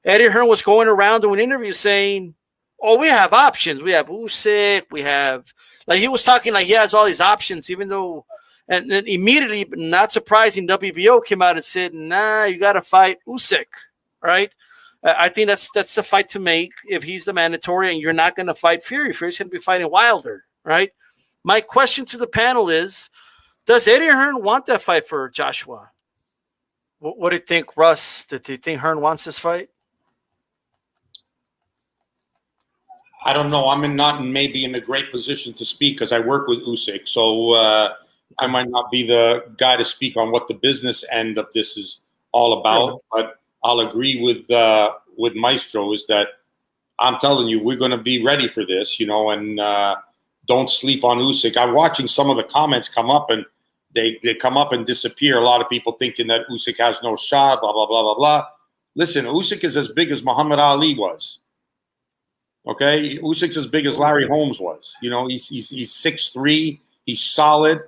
Eddie Hearn was going around doing interviews saying, "Oh, we have options. We have Usyk. We have," like he was talking like he has all these options, even though. And then immediately, not surprising, WBO came out and said, "Nah, you got to fight Usyk, right?" I think that's the fight to make if he's the mandatory, and you're not going to fight Fury. Fury's going to be fighting Wilder, right? My question to the panel is, does Eddie Hearn want that fight for Joshua? What do you think, Russ? Do you think Hearn wants this fight? I don't know. I'm not maybe in a great position to speak because I work with Usyk, so I might not be the guy to speak on what the business end of this is all about. But I'll agree with Maestro is that I'm telling you, we're going to be ready for this, and don't sleep on Usyk. I'm watching some of the comments come up, and they come up and disappear. A lot of people thinking that Usyk has no shot, blah, blah, blah, blah, blah. Listen, Usyk is as big as Muhammad Ali was. Okay? Usyk's as big as Larry Holmes was. He's 6'3". He's solid.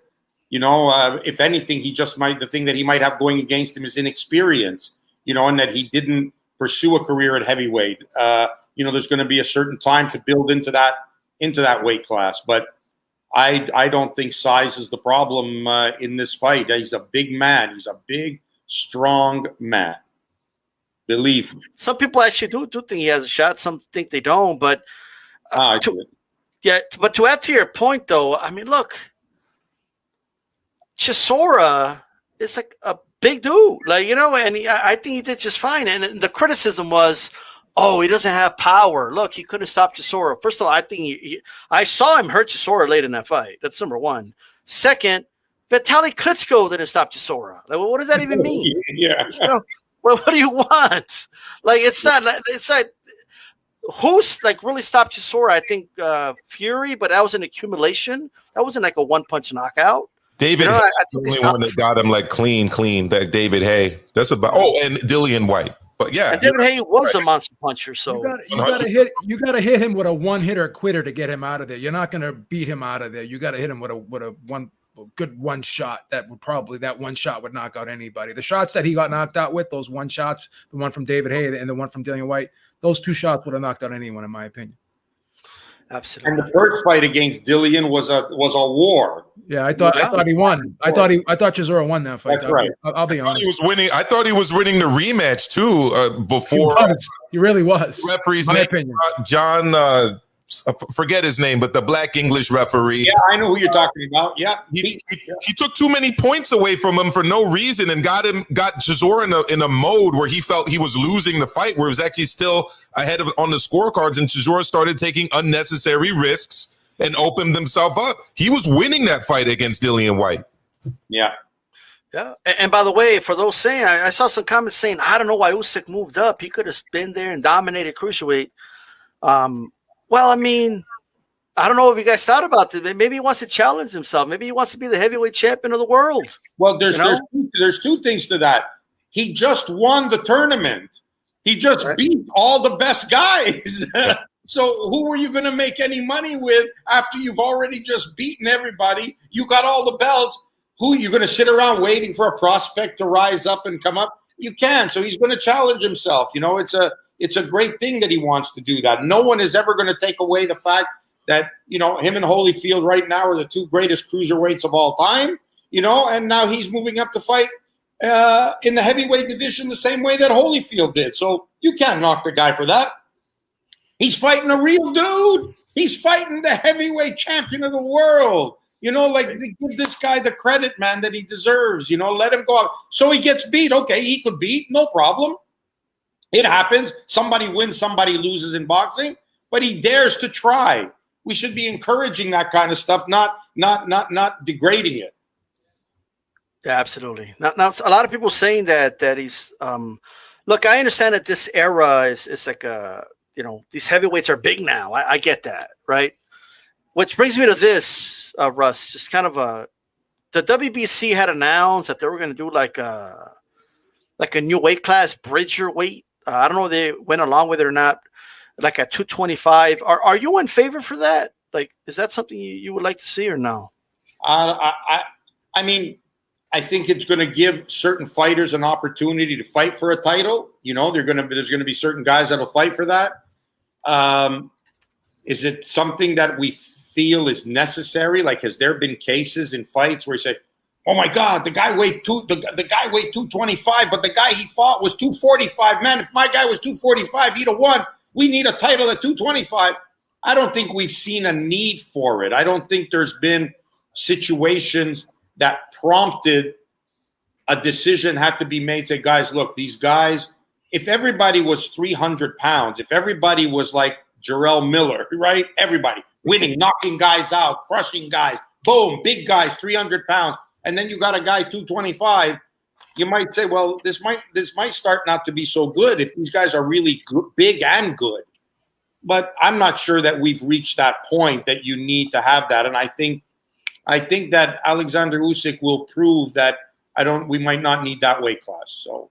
If anything, the thing that he might have going against him is inexperience, and that he didn't pursue a career at heavyweight. There's going to be a certain time to build into that weight class. But I don't think size is the problem in this fight. He's a big man. He's a big, strong man. Believe me. Some people actually do think he has a shot. Some think they don't. But but to add to your point, though, I mean, look. Chisora is like a big dude, and I think he did just fine. And the criticism was, oh, he doesn't have power. Look, he couldn't stop Chisora. First of all, I think I saw him hurt Chisora late in that fight. That's number one. Second, Vitaly Klitschko didn't stop Chisora. Like, well, what does that even mean? Yeah. Well, what do you want? Like, it's not. Who's like really stopped Chisora? I think Fury, but that was an accumulation. That wasn't like a one-punch knockout. David Hay, the only one that got him like clean. That David Hay. That's about. Oh, and Dillian White. But yeah, and David Hay was a monster puncher. So you gotta hit him with a one-hitter quitter to get him out of there. You're not gonna beat him out of there. You gotta hit him with a good one shot. That one shot would knock out anybody. The shots that he got knocked out with, those one shots, the one from David Hay and the one from Dillian White, those two shots would have knocked out anyone, in my opinion. Absolutely. And the first fight against Dillian was a war. Yeah, I thought he won. I thought Chisora won that fight. That's right. I'll be honest. He was winning. I thought he was winning the rematch too. Before he really was. The referee's name, John. Forget his name, but the black English referee. Yeah, I know who you're talking about. Yeah, he took too many points away from him for no reason, and got Chisora in a mode where he felt he was losing the fight, where it was actually still ahead on the scorecards, and Chisora started taking unnecessary risks and opened himself up. He was winning that fight against Dillian White. Yeah. Yeah. And by the way, for those saying, I saw some comments saying, I don't know why Usyk moved up. He could have been there and dominated cruiserweight. Well, I mean, I don't know if you guys thought about this. Maybe he wants to challenge himself. Maybe he wants to be the heavyweight champion of the world. Well, there's two things to that. He just won the tournament. He just beat all the best guys. So who are you going to make any money with after you've already just beaten everybody? You got all the belts. Who are you going to sit around waiting for a prospect to rise up and come up? You can't. So he's going to challenge himself. It's a great thing that he wants to do that. No one is ever going to take away the fact that, him and Holyfield right now are the two greatest cruiserweights of all time, and now he's moving up to fight in the heavyweight division the same way that Holyfield did. So you can't knock the guy for that. He's fighting a real dude. He's fighting the heavyweight champion of the world. Give this guy the credit, man, that he deserves. Let him go out. So he gets beat. Okay, he could beat, no problem. It happens. Somebody wins, somebody loses in boxing, but he dares to try. We should be encouraging that kind of stuff, not degrading it. Yeah, absolutely. Now, a lot of people saying that he's look, I understand that this era is like these heavyweights are big now. I get that, right? Which brings me to this, Russ, just kind of the WBC had announced that they were going to do like a new weight class, bridger weight. I don't know if they went along with it or not, like at 225. Are you in favor for that? Like, is that something you would like to see or no? I mean, I think it's going to give certain fighters an opportunity to fight for a title. You know, there's going to be certain guys that'll fight for that. Is it something that we feel is necessary? Like, has there been cases in fights where you say, "Oh my God, the guy weighed 225, but the guy he fought was 245. Man, if my guy was 245, he'd have won. We need a title at 225." I don't think we've seen a need for it. I don't think there's been situations that prompted a decision had to be made. Say, guys, look, these guys, if everybody was 300 pounds, if everybody was like Jarrell Miller, right? Everybody winning, knocking guys out, crushing guys, boom, big guys, 300 pounds. And then you got a guy 225, you might say, well, this might start not to be so good if these guys are really big and good. But I'm not sure that we've reached that point that you need to have that. And I think that Oleksandr Usyk will prove that we might not need that weight class. So